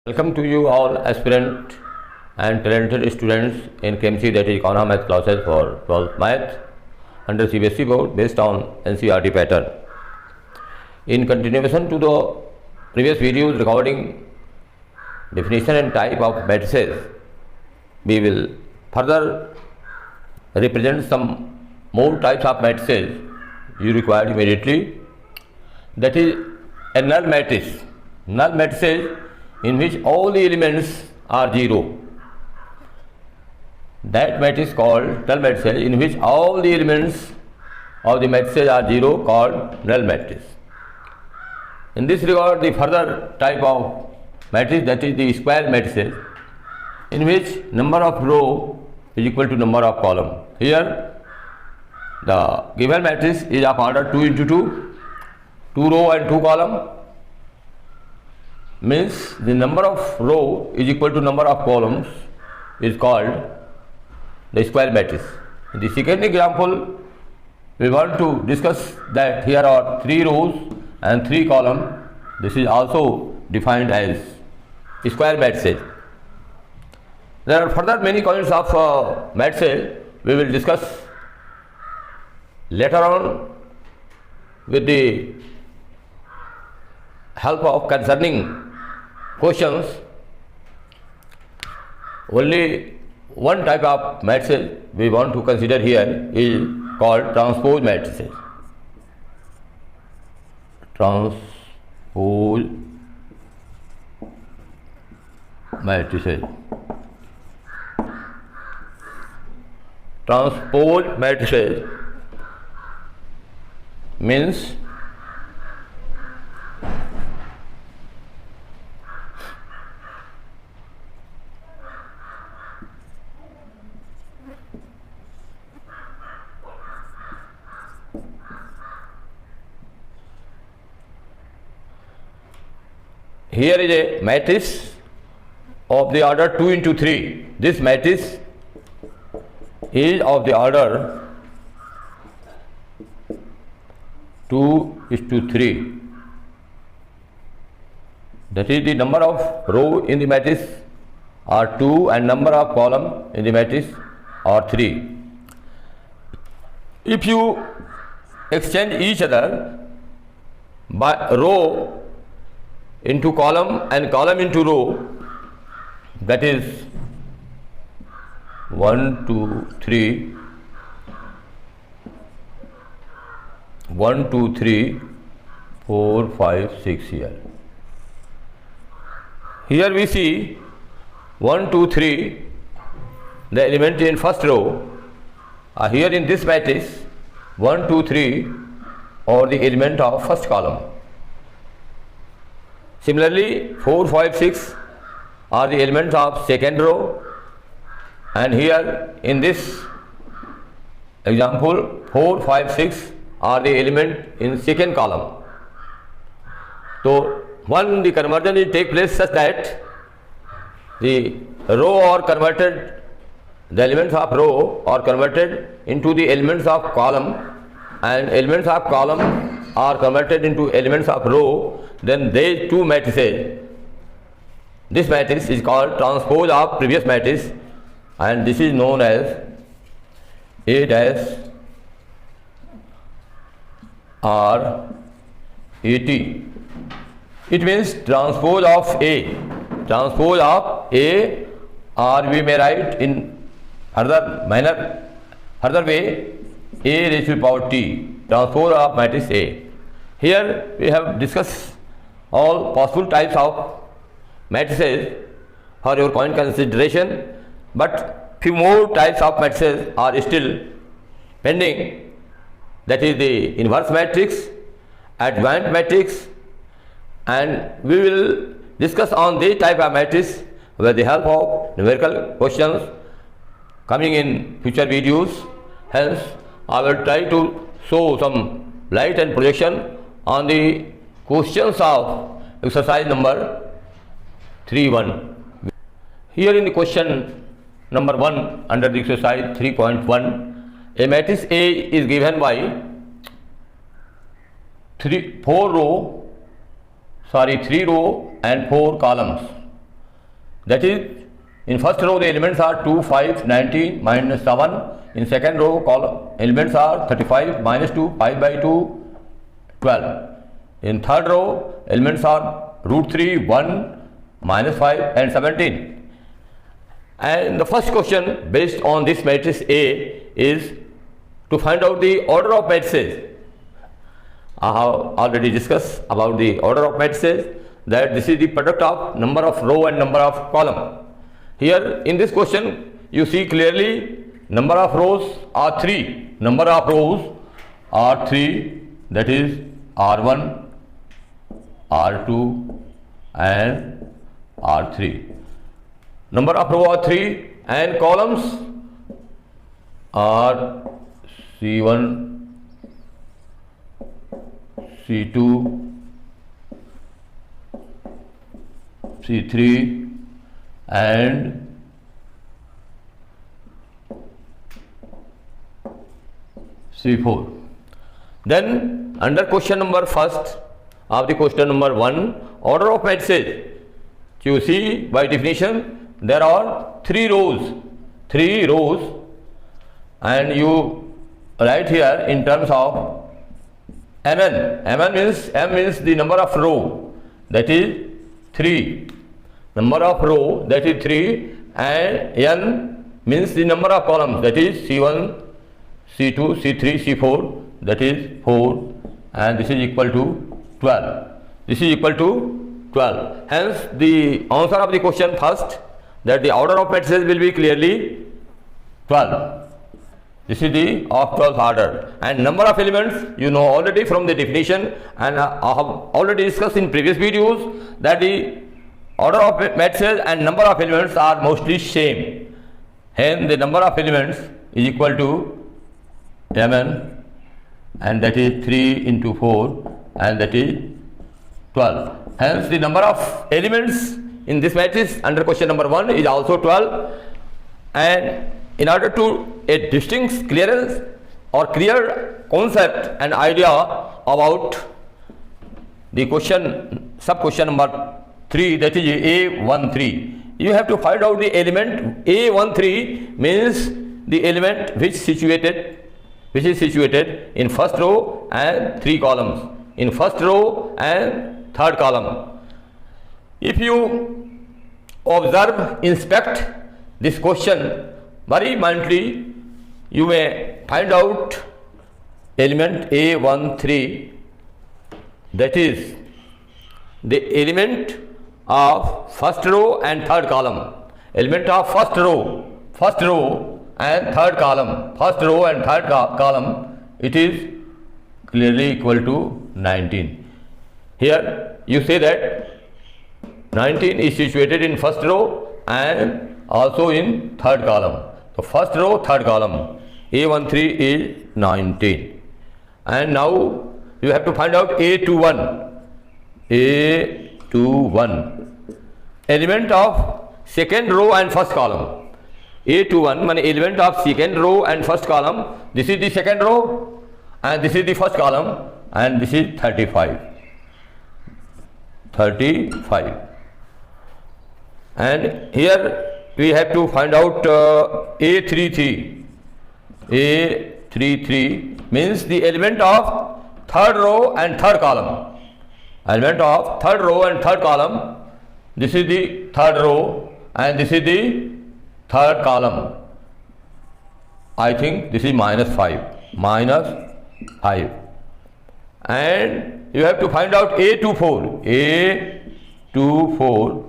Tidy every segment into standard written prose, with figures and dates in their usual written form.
Welcome to you all aspirant and talented students in chemistry, that is Economic Math classes for 12th Math under CBSE board based on NCERT pattern. In continuation to the previous videos recording definition and type of matrices, we will further represent some more types of matrices you require immediately. That is a null matrix. Null matrices in which all the elements are zero. That matrix called null matrix, in which all the elements of the matrices are zero, called null matrix. In this regard, the further type of matrix, that is the square matrices, in which number of row is equal to number of column. Here the given matrix is of order 2 into 2, 2 row and 2 column, means the number of row is equal to number of columns is called the square matrix. In the second example, we want to discuss that here are 3 rows and 3 columns. This is also defined as square matrices. There are further many kinds of matrices we will discuss later on with the help of concerning questions. Only one type of matrices we want to consider here is called transpose matrices. Transpose matrices. Transpose matrices means here is a matrix of the order 2 into 3. This matrix is of the order 2 is to 3. That is, the number of row in the matrix are 2 and number of column in the matrix are 3. If you exchange each other by row into column and column into row, that is 1 2 3 1 2 3 4 5 6 here. Here we see 1 2 3, the element in first row. Here in this matrix 1 2 3 are the element of first column. Similarly 4 5 6 are the elements of second row, and here in this example 4 5 6 are the element in second column. So when the conversion will take place such that the row are converted, the elements of row are converted into the elements of column, and elements of column are converted into elements of row, then these two matrices, this matrix is called transpose of previous matrix, and this is known as A dash R AT. It means transpose of A. Transpose of A, or we may write in further manner, further way, A raised to the power T, transpose of matrix A. Here we have discussed all possible types of matrices for your point consideration, but few more types of matrices are still pending. That is the inverse matrix, adjoint matrix, and we will discuss on this type of matrix with the help of numerical questions coming in future videos. Hence, I will try to show some light and projection on the questions of exercise number 3.1. Here in the question number 1 under the exercise 3.1, a matrix A is given by 3 row and 4 columns. that is, in first row the elements are 2, 5, 19, minus 7. In second row column elements are 35, minus 2, 5 by 2, 12. In third row elements are root 3, 1, minus 5 and 17. And the first question based on this matrix A is to find out the order of matrices. I have already discussed about the order of matrices, that this is the product of number of row and number of column. Here in this question you see clearly number of rows are 3. Number of rows are 3, that is R1, R2 and R3. Number of rows are 3 and columns are C1, C2, C3 and C4. Then under question number first of the question number 1, order of matrices, you see by definition there are 3 rows and you write here in terms of Mn. Mn means, M means the number of row, that is 3. Number of row, that is 3, and N means the number of columns, that is C1, C2, C3, C4, that is 4, and this is equal to 12. This is equal to 12. Hence the answer of the question first, that the order of matrices will be clearly 12. This is the of 12th order. And number of elements you know already from the definition, and I have already discussed in previous videos that the order of matrices and number of elements are mostly same. Hence the number of elements is equal to Mn, and that is 3 into 4, and that is 12. Hence the number of elements in this matrix under question number 1 is also 12. And in order to a distinct clearance or clear concept and idea about the question, sub question number 3, that is A13, you have to find out the element. A13 means the element which is situated in first row and 3 columns, in first row and third column. If you observe, inspect this question very mindfully, you may find out element A13, that is the element of first row and third column. Element of first row and third column, first row and third column, it is clearly equal to 19. Here you say that 19 is situated in first row and also in third column. So first row, third column, A13 is 19. And now you have to find out A21. A21, element of second row and first column. A21 means element of second row and first column. This is the second row and this is the first column, and this is 35. And here we have to find out A33. A33 means the element of third row and third column. Element of third row and third column. This is the third row and this is the third column. I think this is minus 5. And you have to find out A24. A24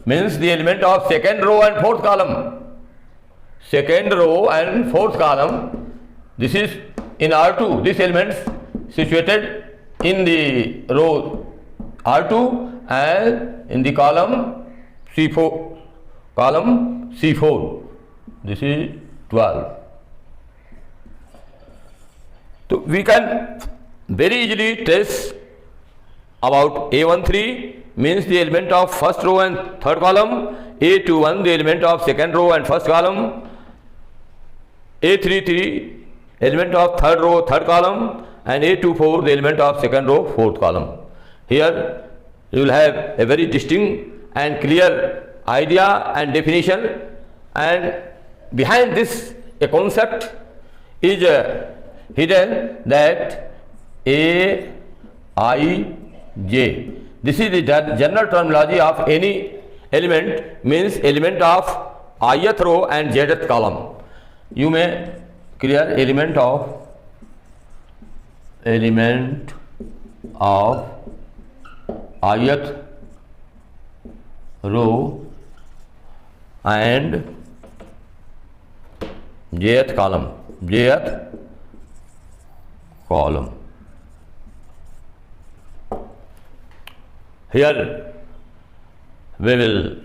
means the element of second row and fourth column. Second row and fourth column. This is in R2. This element situated in the row R2 and in the column C4. Column C4. This is 12. So we can very easily trace about A13 means the element of first row and third column, A21 the element of second row and first column, A33 element of third row, third column, and A24 the element of second row, fourth column. Here you will have a very distinct and clear idea and definition, and behind this a concept is hidden, that A, I, J. This is the general terminology of any element, means element of ith row and jth column. You may clear element of ith row and jth column. Here we will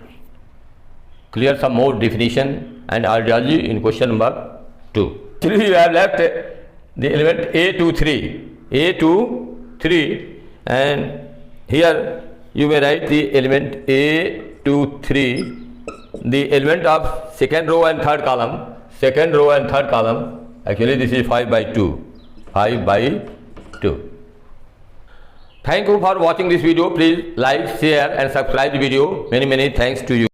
clear some more definition and ideology in question number 2. Actually, we have left the element A to 3, and here you may write the element A to 3, the element of second row and third column. Actually, this is 5 by 2. Thank you for watching this video. Please like, share and subscribe the video. Many thanks to you.